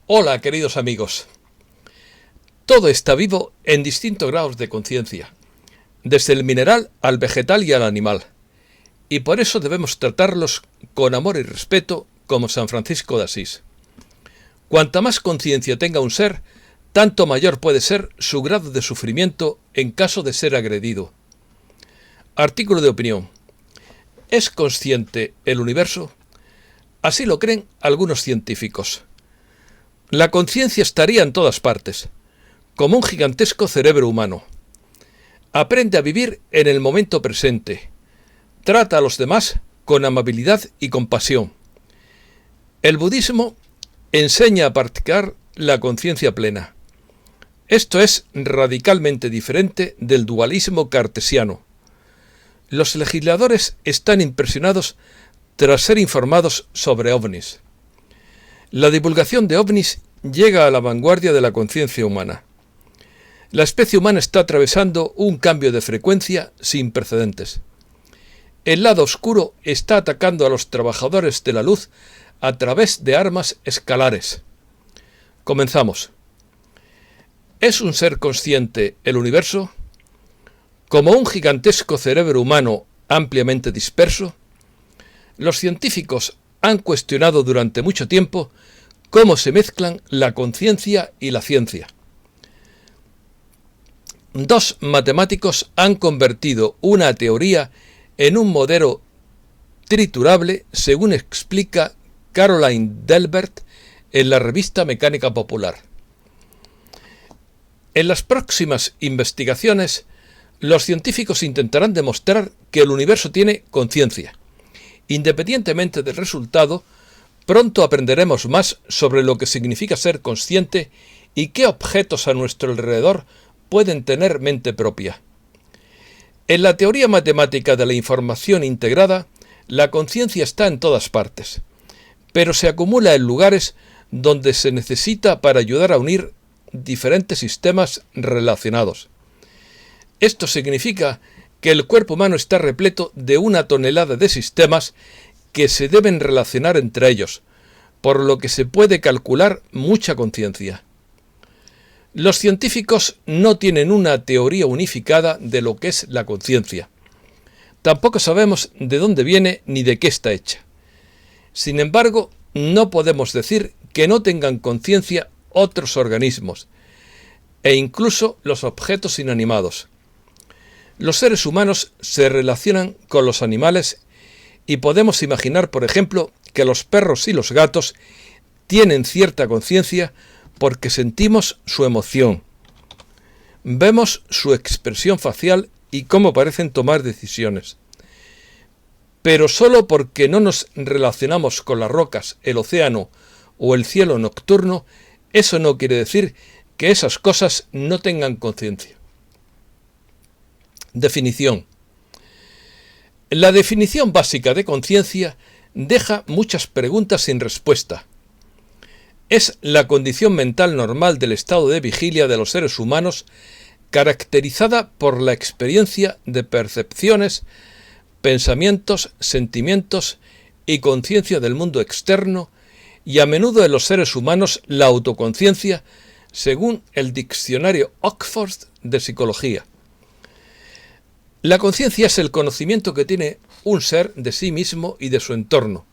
Hola, queridos amigos. Todo está vivo en distintos grados de conciencia, desde el mineral al vegetal y al animal, y por eso debemos tratarlos con amor y respeto como San Francisco de Asís. Cuanta más conciencia tenga un ser, tanto mayor puede ser su grado de sufrimiento en caso de ser agredido. Artículo de opinión. ¿Es consciente el universo? Así lo creen algunos científicos. La conciencia estaría en todas partes, como un gigantesco cerebro humano. Aprende a vivir en el momento presente. Trata a los demás con amabilidad y compasión. El budismo enseña a practicar la conciencia plena. Esto es radicalmente diferente del dualismo cartesiano. Los legisladores están impresionados tras ser informados sobre ovnis. La divulgación de ovnis llega a la vanguardia de la conciencia humana. La especie humana está atravesando un cambio de frecuencia sin precedentes. El lado oscuro está atacando a los trabajadores de la luz a través de armas escalares. Comenzamos. ¿Es un ser consciente el universo? ¿Como un gigantesco cerebro humano ampliamente disperso? Los científicos han cuestionado durante mucho tiempo cómo se mezclan la conciencia y la ciencia. Dos matemáticos han convertido una teoría en un modelo triturable, según explica Caroline Delbert en la revista Mecánica Popular. En las próximas investigaciones, los científicos intentarán demostrar que el universo tiene conciencia. Independientemente del resultado, pronto aprenderemos más sobre lo que significa ser consciente y qué objetos a nuestro alrededor pueden tener mente propia. En la teoría matemática de la información integrada, la conciencia está en todas partes, pero se acumula en lugares donde se necesita para ayudar a unir diferentes sistemas relacionados. Esto significa que el cuerpo humano está repleto de 1 tonelada de sistemas que se deben relacionar entre ellos, por lo que se puede calcular mucha conciencia. Los científicos no tienen una teoría unificada de lo que es la conciencia. Tampoco sabemos de dónde viene ni de qué está hecha. Sin embargo, no podemos decir que no tengan conciencia otros organismos, e incluso los objetos inanimados. Los seres humanos se relacionan con los animales y podemos imaginar, por ejemplo, que los perros y los gatos tienen cierta conciencia porque sentimos su emoción. Vemos su expresión facial y cómo parecen tomar decisiones. Pero solo porque no nos relacionamos con las rocas, el océano o el cielo nocturno, eso no quiere decir que esas cosas no tengan conciencia. Definición. La definición básica de conciencia deja muchas preguntas sin respuesta. Es la condición mental normal del estado de vigilia de los seres humanos, caracterizada por la experiencia de percepciones, pensamientos, sentimientos y conciencia del mundo externo, y a menudo en los seres humanos la autoconciencia, según el diccionario Oxford de psicología. La conciencia es el conocimiento que tiene un ser de sí mismo y de su entorno.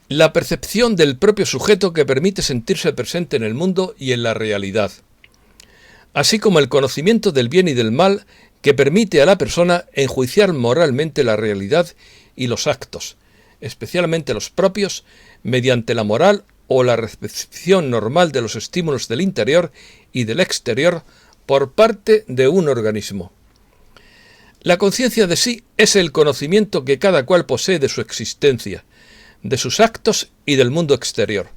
La percepción del propio sujeto que permite sentirse presente en el mundo y en la realidad, así como el conocimiento del bien y del mal que permite a la persona enjuiciar moralmente la realidad y los actos, especialmente los propios, mediante la moral o la recepción normal de los estímulos del interior y del exterior por parte de un organismo. La conciencia de sí es el conocimiento que cada cual posee de su existencia, de sus actos y del mundo exterior.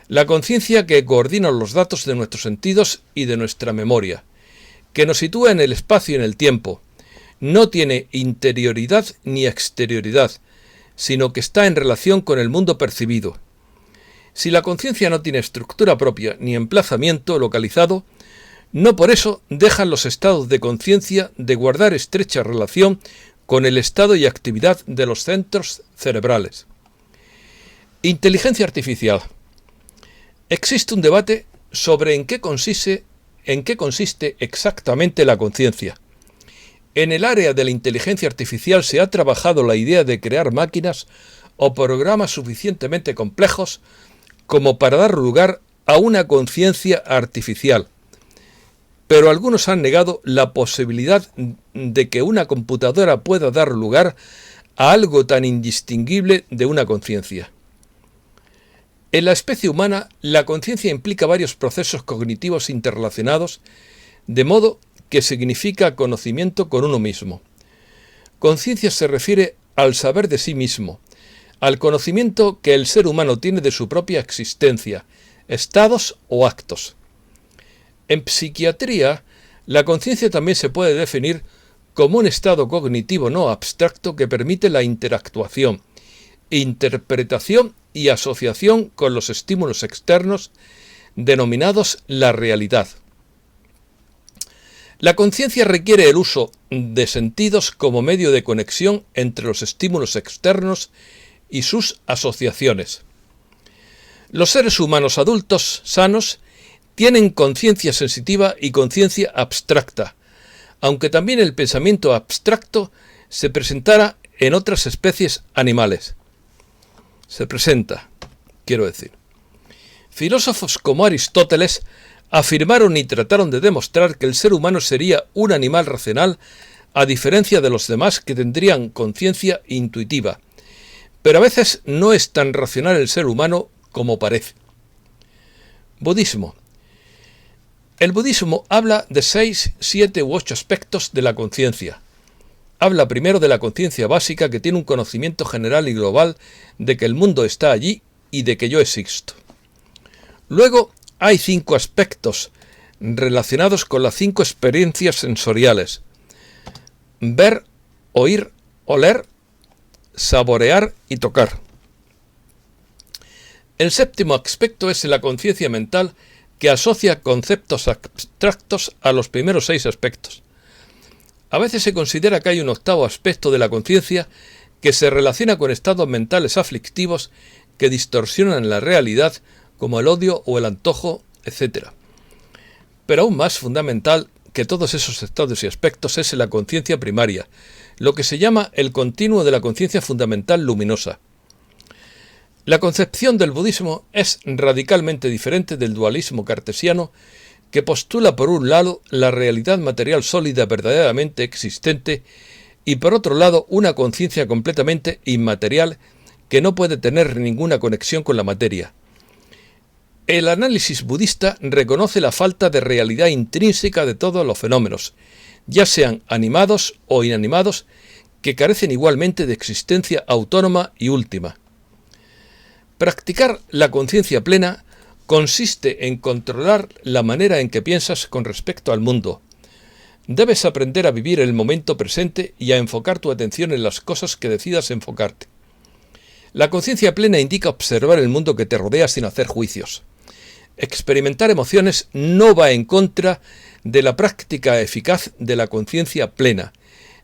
La conciencia que coordina los datos de nuestros sentidos y de nuestra memoria, que nos sitúa en el espacio y en el tiempo. No tiene interioridad ni exterioridad, sino que está en relación con el mundo percibido. Si la conciencia no tiene estructura propia ni emplazamiento localizado, no por eso dejan los estados de conciencia de guardar estrecha relación con el estado y actividad de los centros cerebrales. Inteligencia artificial. Existe un debate sobre en qué consiste exactamente la conciencia. En el área de la inteligencia artificial se ha trabajado la idea de crear máquinas o programas suficientemente complejos como para dar lugar a una conciencia artificial. Pero algunos han negado la posibilidad de que una computadora pueda dar lugar a algo tan indistinguible de una conciencia. En la especie humana, la conciencia implica varios procesos cognitivos interrelacionados, de modo que significa conocimiento con uno mismo. Conciencia se refiere al saber de sí mismo, al conocimiento que el ser humano tiene de su propia existencia, estados o actos. En psiquiatría, la conciencia también se puede definir como un estado cognitivo no abstracto que permite la interactuación, interpretación y asociación con los estímulos externos, denominados la realidad. La conciencia requiere el uso de sentidos como medio de conexión entre los estímulos externos y sus asociaciones. Los seres humanos adultos sanos tienen conciencia sensitiva y conciencia abstracta, aunque también el pensamiento abstracto se presentara en otras especies animales. Filósofos como Aristóteles afirmaron y trataron de demostrar que el ser humano sería un animal racional, a diferencia de los demás que tendrían conciencia intuitiva. Pero a veces no es tan racional el ser humano como parece. Budismo. El budismo habla de 6, 7 u 8 aspectos de la conciencia. Habla primero de la conciencia básica, que tiene un conocimiento general y global de que el mundo está allí y de que yo existo. Luego hay 5 aspectos relacionados con las 5 experiencias sensoriales: ver, oír, oler, saborear y tocar. El séptimo aspecto es la conciencia mental, que asocia conceptos abstractos a los primeros 6 aspectos. A veces se considera que hay un octavo aspecto de la conciencia que se relaciona con estados mentales aflictivos que distorsionan la realidad, como el odio o el antojo, etc. Pero aún más fundamental que todos esos estados y aspectos es la conciencia primaria, lo que se llama el continuo de la conciencia fundamental luminosa. La concepción del budismo es radicalmente diferente del dualismo cartesiano, que postula por un lado la realidad material sólida verdaderamente existente y por otro lado una conciencia completamente inmaterial que no puede tener ninguna conexión con la materia. El análisis budista reconoce la falta de realidad intrínseca de todos los fenómenos, ya sean animados o inanimados, que carecen igualmente de existencia autónoma y última. Practicar la conciencia plena consiste en controlar la manera en que piensas con respecto al mundo. Debes aprender a vivir el momento presente y a enfocar tu atención en las cosas que decidas enfocarte. La conciencia plena indica observar el mundo que te rodea sin hacer juicios. Experimentar emociones no va en contra de la práctica eficaz de la conciencia plena.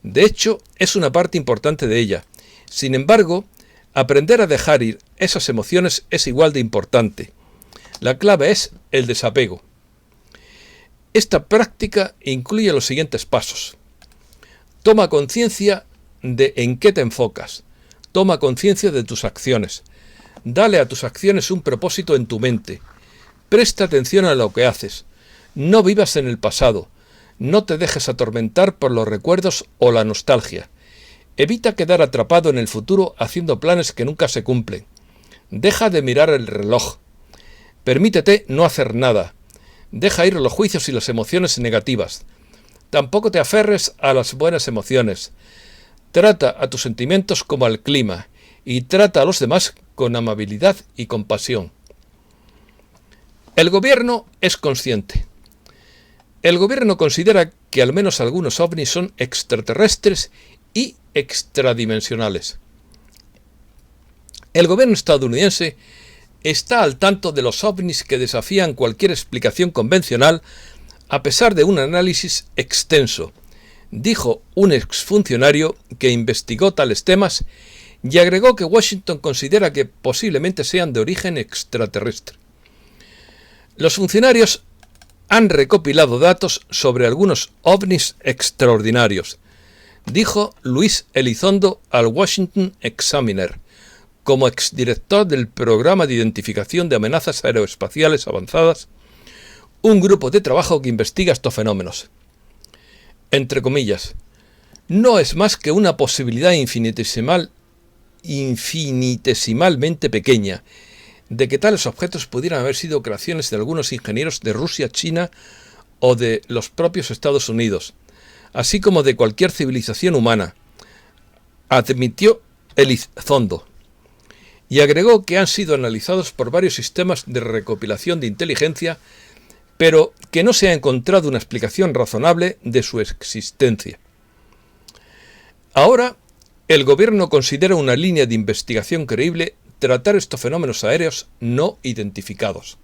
De hecho, es una parte importante de ella. Sin embargo, aprender a dejar ir esas emociones es igual de importante. La clave es el desapego. Esta práctica incluye los siguientes pasos. Toma conciencia de en qué te enfocas. Toma conciencia de tus acciones. Dale a tus acciones un propósito en tu mente. Presta atención a lo que haces. No vivas en el pasado. No te dejes atormentar por los recuerdos o la nostalgia. Evita quedar atrapado en el futuro haciendo planes que nunca se cumplen. Deja de mirar el reloj. Permítete no hacer nada. Deja ir los juicios y las emociones negativas. Tampoco te aferres a las buenas emociones. Trata a tus sentimientos como al clima y trata a los demás con amabilidad y compasión. El gobierno es consciente. El gobierno considera que al menos algunos ovnis son extraterrestres y extradimensionales. El gobierno estadounidense está al tanto de los ovnis que desafían cualquier explicación convencional a pesar de un análisis extenso, dijo un exfuncionario que investigó tales temas y agregó que Washington considera que posiblemente sean de origen extraterrestre. Los funcionarios han recopilado datos sobre algunos ovnis extraordinarios, dijo Luis Elizondo al Washington Examiner, como exdirector del Programa de Identificación de Amenazas Aeroespaciales Avanzadas, un grupo de trabajo que investiga estos fenómenos. Entre comillas, no es más que una posibilidad infinitesimalmente pequeña de que tales objetos pudieran haber sido creaciones de algunos ingenieros de Rusia, China o de los propios Estados Unidos, así como de cualquier civilización humana, admitió Elizondo, y agregó que han sido analizados por varios sistemas de recopilación de inteligencia, pero que no se ha encontrado una explicación razonable de su existencia. Ahora, el gobierno considera una línea de investigación creíble tratar estos fenómenos aéreos no identificados,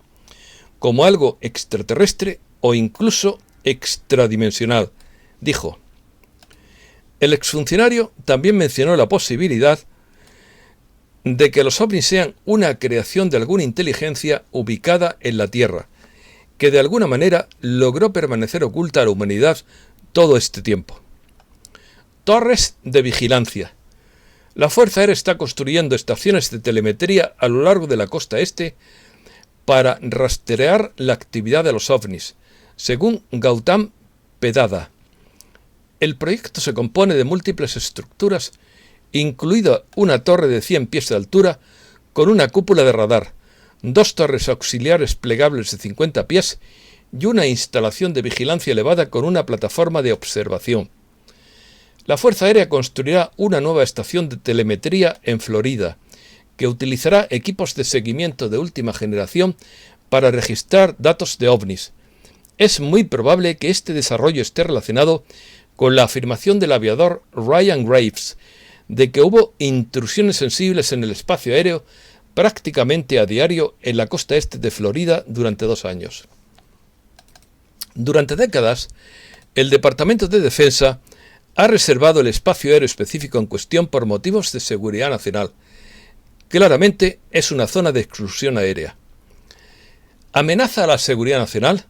como algo extraterrestre o incluso extradimensional, dijo. El exfuncionario también mencionó la posibilidad de que los ovnis sean una creación de alguna inteligencia ubicada en la Tierra, que de alguna manera logró permanecer oculta a la humanidad todo este tiempo. Torres de vigilancia. La Fuerza Aérea está construyendo estaciones de telemetría a lo largo de la costa este para rastrear la actividad de los ovnis, según Gautam Pedada. El proyecto se compone de múltiples estructuras, incluida una torre de 100 pies de altura con una cúpula de radar, 2 torres auxiliares plegables de 50 pies y una instalación de vigilancia elevada con una plataforma de observación. La Fuerza Aérea construirá una nueva estación de telemetría en Florida, que utilizará equipos de seguimiento de última generación para registrar datos de ovnis. Es muy probable que este desarrollo esté relacionado con la afirmación del aviador Ryan Graves de que hubo intrusiones sensibles en el espacio aéreo prácticamente a diario en la costa este de Florida durante 2 años. Durante décadas, el Departamento de Defensa ha reservado el espacio aéreo específico en cuestión por motivos de seguridad nacional. Claramente es una zona de exclusión aérea. ¿Amenaza a la seguridad nacional?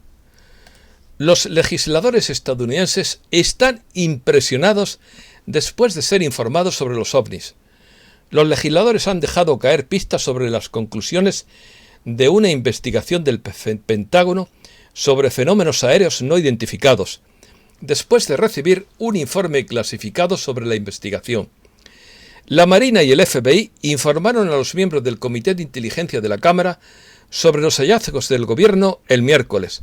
Los legisladores estadounidenses están impresionados después de ser informados sobre los ovnis. Los legisladores han dejado caer pistas sobre las conclusiones de una investigación del Pentágono sobre fenómenos aéreos no identificados, después de recibir un informe clasificado sobre la investigación. La Marina y el FBI informaron a los miembros del Comité de Inteligencia de la Cámara sobre los hallazgos del gobierno el miércoles,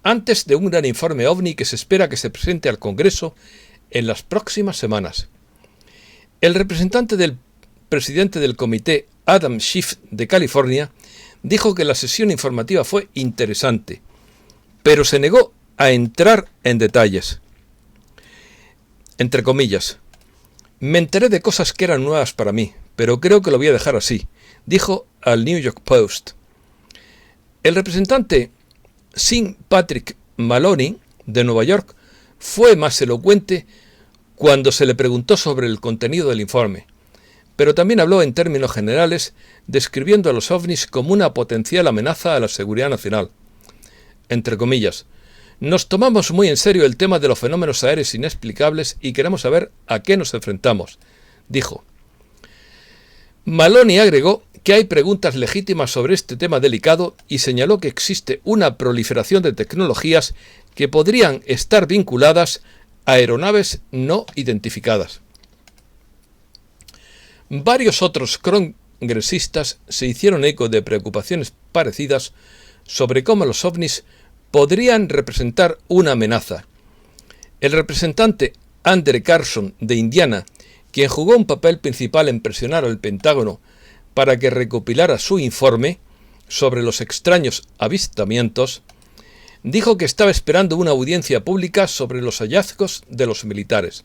antes de un gran informe OVNI que se espera que se presente al Congreso en las próximas semanas. El representante del presidente del comité, Adam Schiff, de California, dijo que la sesión informativa fue interesante, pero se negó a entrar en detalles. Entre comillas, me enteré de cosas que eran nuevas para mí, pero creo que lo voy a dejar así, dijo al New York Post. El representante Sean Patrick Maloney, de Nueva York, fue más elocuente cuando se le preguntó sobre el contenido del informe, pero también habló en términos generales, describiendo a los ovnis como una potencial amenaza a la seguridad nacional. Entre comillas, nos tomamos muy en serio el tema de los fenómenos aéreos inexplicables y queremos saber a qué nos enfrentamos, dijo. Maloney agregó que hay preguntas legítimas sobre este tema delicado y señaló que existe una proliferación de tecnologías que podrían estar vinculadas a aeronaves no identificadas. Varios otros congresistas se hicieron eco de preocupaciones parecidas sobre cómo los ovnis podrían representar una amenaza. El representante Andre Carson, de Indiana, quien jugó un papel principal en presionar al Pentágono para que recopilara su informe sobre los extraños avistamientos, dijo que estaba esperando una audiencia pública sobre los hallazgos de los militares.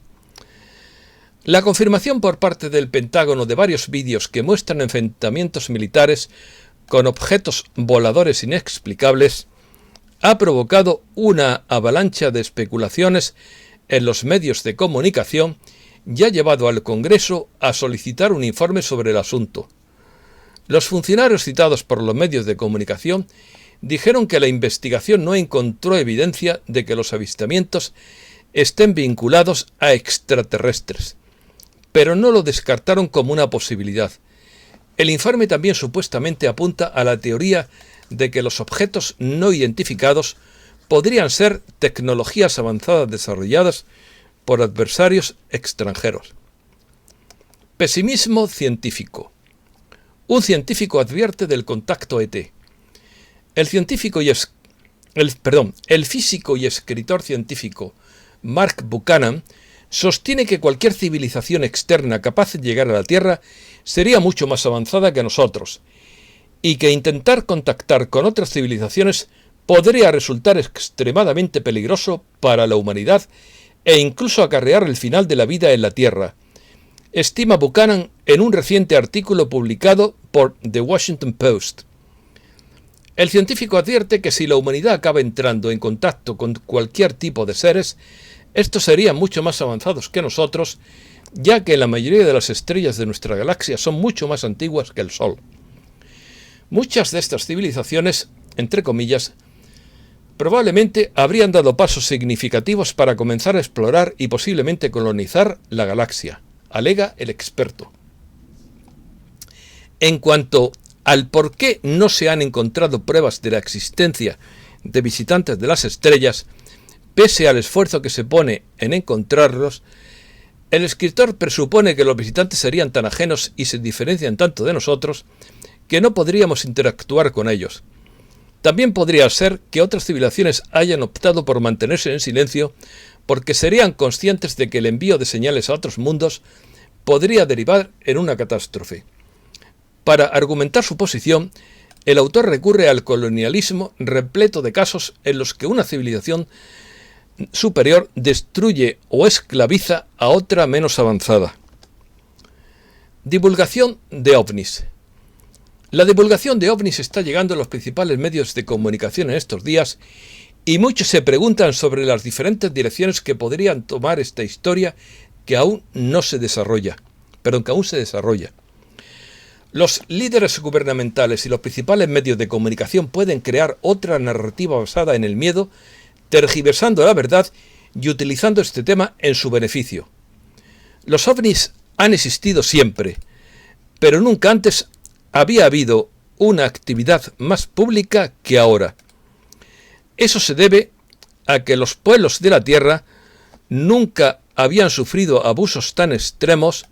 La confirmación por parte del Pentágono de varios vídeos que muestran enfrentamientos militares con objetos voladores inexplicables ha provocado una avalancha de especulaciones en los medios de comunicación y ha llevado al Congreso a solicitar un informe sobre el asunto. Los funcionarios citados por los medios de comunicación dijeron que la investigación no encontró evidencia de que los avistamientos estén vinculados a extraterrestres, pero no lo descartaron como una posibilidad. El informe también supuestamente apunta a la teoría de que los objetos no identificados podrían ser tecnologías avanzadas desarrolladas por adversarios extranjeros. Pesimismo científico. Un científico advierte del contacto ET. El físico y escritor científico Mark Buchanan sostiene que cualquier civilización externa capaz de llegar a la Tierra sería mucho más avanzada que nosotros, y que intentar contactar con otras civilizaciones podría resultar extremadamente peligroso para la humanidad e incluso acarrear el final de la vida en la Tierra, estima Buchanan en un reciente artículo publicado por The Washington Post. El científico advierte que si la humanidad acaba entrando en contacto con cualquier tipo de seres, estos serían mucho más avanzados que nosotros, ya que la mayoría de las estrellas de nuestra galaxia son mucho más antiguas que el Sol. Muchas de estas civilizaciones, entre comillas, probablemente habrían dado pasos significativos para comenzar a explorar y posiblemente colonizar la galaxia, alega el experto. En cuanto al por qué no se han encontrado pruebas de la existencia de visitantes de las estrellas, pese al esfuerzo que se pone en encontrarlos, el escritor presupone que los visitantes serían tan ajenos y se diferencian tanto de nosotros que no podríamos interactuar con ellos. También podría ser que otras civilizaciones hayan optado por mantenerse en silencio porque serían conscientes de que el envío de señales a otros mundos podría derivar en una catástrofe. Para argumentar su posición, el autor recurre al colonialismo repleto de casos en los que una civilización superior destruye o esclaviza a otra menos avanzada. Divulgación de ovnis. La divulgación de ovnis está llegando a los principales medios de comunicación en estos días y muchos se preguntan sobre las diferentes direcciones que podrían tomar esta historia que aún se desarrolla. Los líderes gubernamentales y los principales medios de comunicación pueden crear otra narrativa basada en el miedo, tergiversando la verdad y utilizando este tema en su beneficio. Los ovnis han existido siempre, pero nunca antes había habido una actividad más pública que ahora. Eso se debe a que los pueblos de la Tierra nunca habían sufrido abusos tan extremos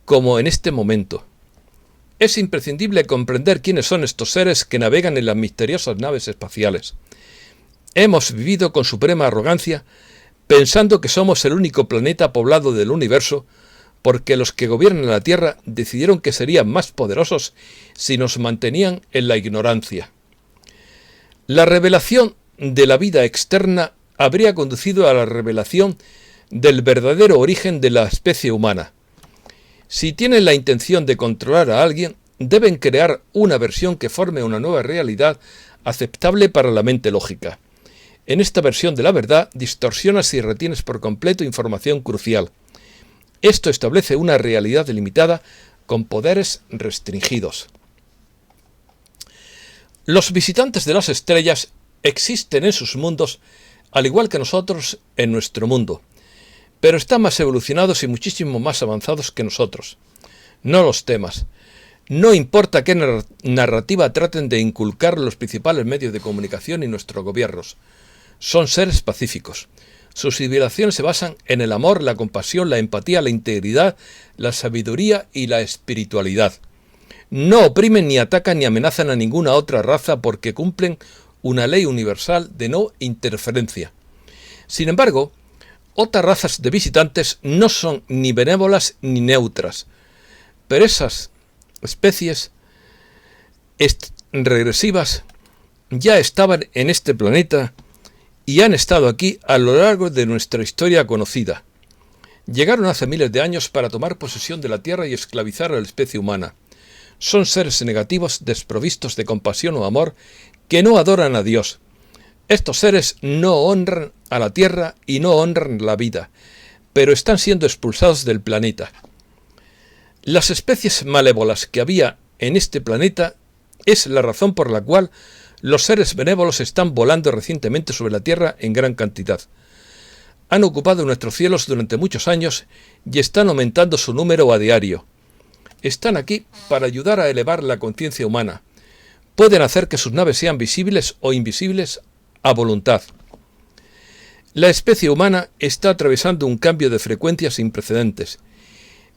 como en este momento. Es imprescindible comprender quiénes son estos seres que navegan en las misteriosas naves espaciales. Hemos vivido con suprema arrogancia, pensando que somos el único planeta poblado del universo, porque los que gobiernan la Tierra decidieron que serían más poderosos si nos mantenían en la ignorancia. La revelación de la vida externa habría conducido a la revelación del verdadero origen de la especie humana. Si tienen la intención de controlar a alguien, deben crear una versión que forme una nueva realidad aceptable para la mente lógica. En esta versión de la verdad, distorsionas y retienes por completo información crucial. Esto establece una realidad limitada con poderes restringidos. Los visitantes de las estrellas existen en sus mundos, al igual que nosotros en nuestro mundo, pero están más evolucionados y muchísimo más avanzados que nosotros. No los temas. No importa qué narrativa traten de inculcar los principales medios de comunicación y nuestros gobiernos. Son seres pacíficos. Sus civilizaciones se basan en el amor, la compasión, la empatía, la integridad, la sabiduría y la espiritualidad. No oprimen ni atacan ni amenazan a ninguna otra raza porque cumplen una ley universal de no interferencia. Sin embargo, otras razas de visitantes no son ni benévolas ni neutras, pero esas especies regresivas ya estaban en este planeta y han estado aquí a lo largo de nuestra historia conocida. Llegaron hace miles de años para tomar posesión de la Tierra y esclavizar a la especie humana. Son seres negativos, desprovistos de compasión o amor, que no adoran a Dios. Estos seres no honran a la Tierra y no honran la vida, pero están siendo expulsados del planeta. Las especies malévolas que había en este planeta es la razón por la cual Los seres benévolos están volando recientemente sobre la Tierra en gran cantidad. Han ocupado nuestros cielos durante muchos años y están aumentando su número a diario. Están aquí para ayudar a elevar la conciencia humana. Pueden hacer que sus naves sean visibles o invisibles a voluntad. La especie humana está atravesando un cambio de frecuencia sin precedentes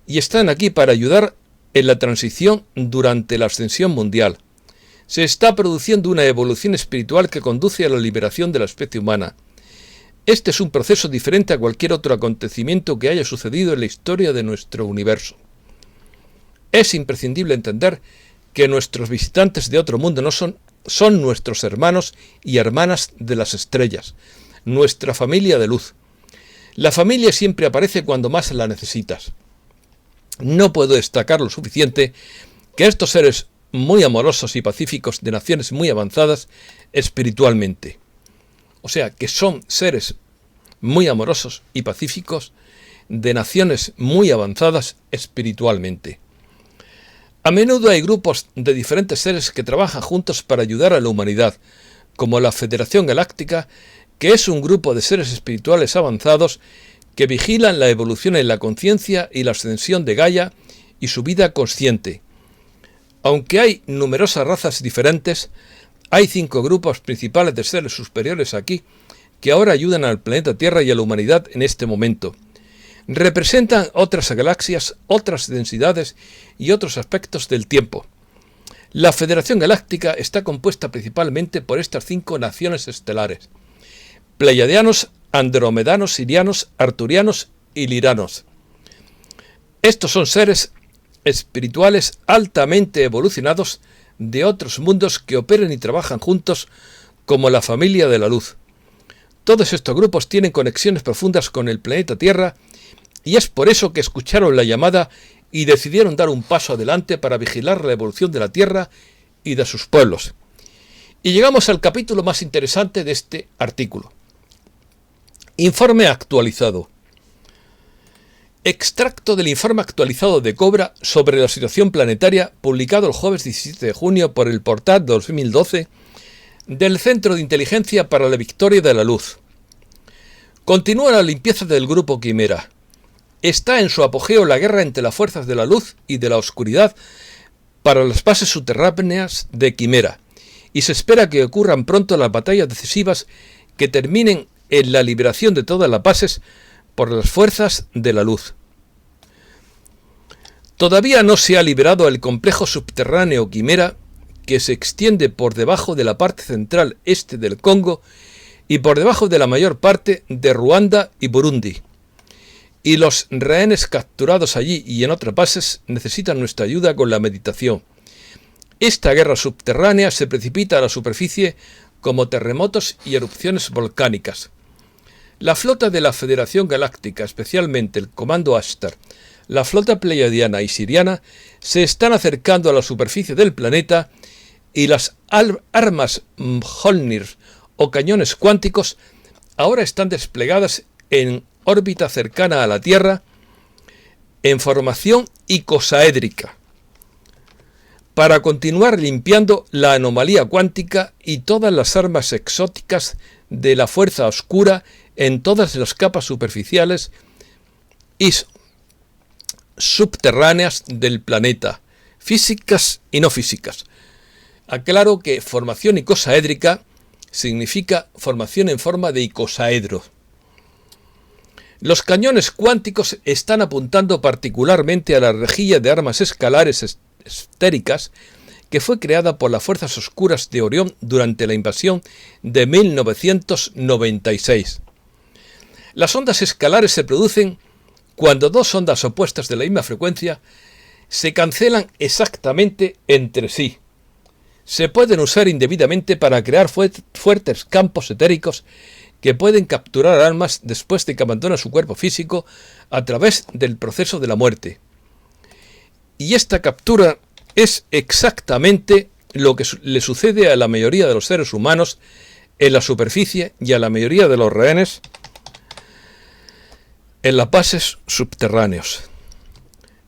y están aquí para ayudar en la transición durante la ascensión mundial. Se está produciendo una evolución espiritual que conduce a la liberación de la especie humana. Este es un proceso diferente a cualquier otro acontecimiento que haya sucedido en la historia de nuestro universo. Es imprescindible entender que nuestros visitantes de otro mundo son nuestros hermanos y hermanas de las estrellas, nuestra familia de luz. La familia siempre aparece cuando más la necesitas. No puedo destacar lo suficiente que estos seres muy amorosos y pacíficos de naciones muy avanzadas espiritualmente, o sea, que son seres muy amorosos y pacíficos de naciones muy avanzadas espiritualmente. A menudo hay grupos de diferentes seres que trabajan juntos para ayudar a la humanidad, como la Federación Galáctica, que es un grupo de seres espirituales avanzados que vigilan la evolución en la conciencia y la ascensión de Gaia y su vida consciente. Aunque hay numerosas razas diferentes, hay 5 grupos principales de seres superiores aquí que ahora ayudan al planeta Tierra y a la humanidad en este momento. Representan otras galaxias, otras densidades y otros aspectos del tiempo. La Federación Galáctica está compuesta principalmente por estas 5 naciones estelares: pleiadianos, andromedanos, sirianos, arturianos y liranos. Estos son seres espirituales altamente evolucionados de otros mundos que operan y trabajan juntos como la familia de la luz. Todos estos grupos tienen conexiones profundas con el planeta Tierra y es por eso que escucharon la llamada y decidieron dar un paso adelante para vigilar la evolución de la Tierra y de sus pueblos. Y llegamos al capítulo más interesante de este artículo. Informe actualizado. Extracto del informe actualizado de Cobra sobre la situación planetaria, publicado el jueves 17 de junio por el portal 2012 del Centro de Inteligencia para la Victoria de la Luz. Continúa la limpieza del grupo Quimera. Está en su apogeo la guerra entre las fuerzas de la luz y de la oscuridad para las bases subterráneas de Quimera, y se espera que ocurran pronto las batallas decisivas que terminen en la liberación de todas las bases por las fuerzas de la luz. Todavía no se ha liberado el complejo subterráneo Quimera, que se extiende por debajo de la parte central este del Congo y por debajo de la mayor parte de Ruanda y Burundi. Y los rehenes capturados allí y en otras bases necesitan nuestra ayuda con la meditación. Esta guerra subterránea se precipita a la superficie como terremotos y erupciones volcánicas. La flota de la Federación Galáctica, especialmente el Comando Ashtar, la flota pleiadiana y siriana, se están acercando a la superficie del planeta y las armas Mjolnir o cañones cuánticos ahora están desplegadas en órbita cercana a la Tierra en formación icosaédrica para continuar limpiando la anomalía cuántica y todas las armas exóticas de la fuerza oscura en todas las capas superficiales y subterráneas del planeta, físicas y no físicas. Aclaro que formación icosaédrica significa formación en forma de icosaedro. Los cañones cuánticos están apuntando particularmente a la rejilla de armas escalares esféricas que fue creada por las fuerzas oscuras de Orión durante la invasión de 1996. Las ondas escalares se producen cuando 2 ondas opuestas de la misma frecuencia se cancelan exactamente entre sí. Se pueden usar indebidamente para crear fuertes campos etéricos que pueden capturar almas después de que abandona su cuerpo físico a través del proceso de la muerte. Y esta captura es exactamente lo que le sucede a la mayoría de los seres humanos en la superficie y a la mayoría de los rehenes en las bases subterráneos.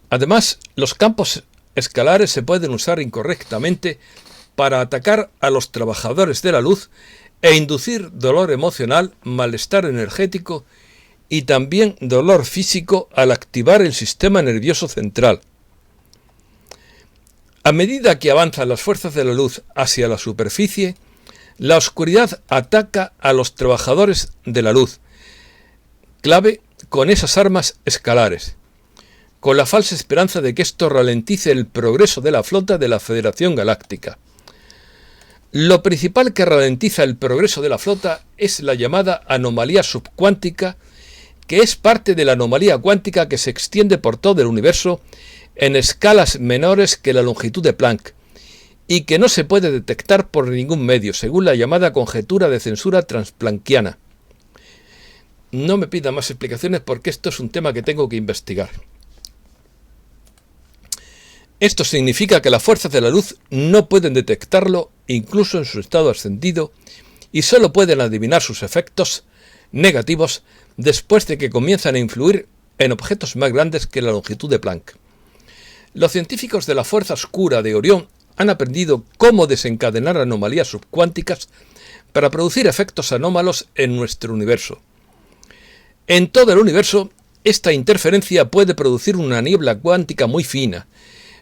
Además, los campos escalares se pueden usar incorrectamente para atacar a los trabajadores de la luz e inducir dolor emocional, malestar energético y también dolor físico al activar el sistema nervioso central. A medida que avanzan las fuerzas de la luz hacia la superficie, la oscuridad ataca a los trabajadores de la luz, clave con esas armas escalares, con la falsa esperanza de que esto ralentice el progreso de la flota de la Federación Galáctica. Lo principal que ralentiza el progreso de la flota es la llamada anomalía subcuántica, que es parte de la anomalía cuántica que se extiende por todo el universo en escalas menores que la longitud de Planck, y que no se puede detectar por ningún medio, según la llamada conjetura de censura transplanquiana. No me pida más explicaciones porque esto es un tema que tengo que investigar. Esto significa que las fuerzas de la luz no pueden detectarlo incluso en su estado ascendido y solo pueden adivinar sus efectos negativos después de que comienzan a influir en objetos más grandes que la longitud de Planck. Los científicos de la Fuerza Oscura de Orión han aprendido cómo desencadenar anomalías subcuánticas para producir efectos anómalos en nuestro universo. En todo el universo, esta interferencia puede producir una niebla cuántica muy fina,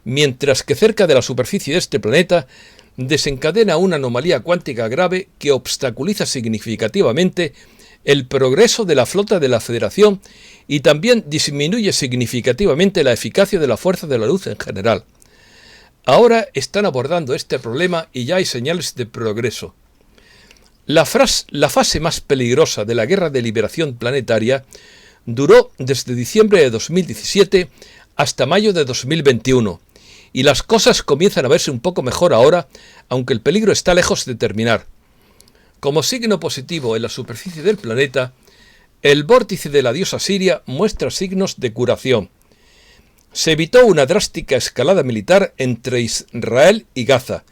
mientras que cerca de la superficie de este planeta desencadena una anomalía cuántica grave que obstaculiza significativamente el progreso de la flota de la Federación y también disminuye significativamente la eficacia de la fuerza de la luz en general. Ahora están abordando este problema y ya hay señales de progreso. La fase más peligrosa de la Guerra de Liberación Planetaria duró desde diciembre de 2017 hasta mayo de 2021, y las cosas comienzan a verse un poco mejor ahora, aunque el peligro está lejos de terminar. Como signo positivo en la superficie del planeta, el vórtice de la diosa Siria muestra signos de curación. Se evitó una drástica escalada militar entre Israel y Gaza,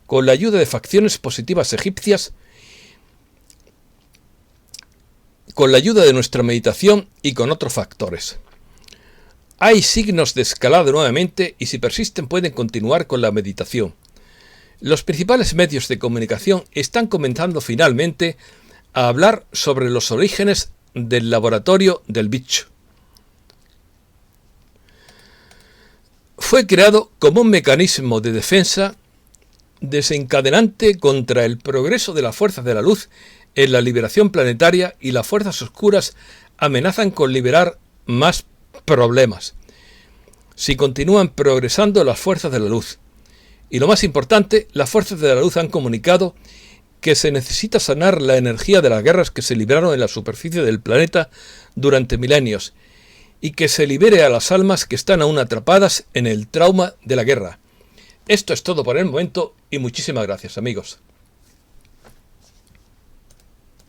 con la ayuda de facciones positivas egipcias, con la ayuda de nuestra meditación y con otros factores. Hay signos de escalada nuevamente y si persisten pueden continuar con la meditación. Los principales medios de comunicación están comenzando finalmente a hablar sobre los orígenes del laboratorio del bicho. Fue creado como un mecanismo de defensa desencadenante contra el progreso de las fuerzas de la luz en la liberación planetaria, y las fuerzas oscuras amenazan con liberar más problemas si continúan progresando las fuerzas de la luz. Y lo más importante, las fuerzas de la luz han comunicado que se necesita sanar la energía de las guerras que se libraron en la superficie del planeta durante milenios, y que se libere a las almas que están aún atrapadas en el trauma de la guerra. Esto es todo por el momento y muchísimas gracias, amigos.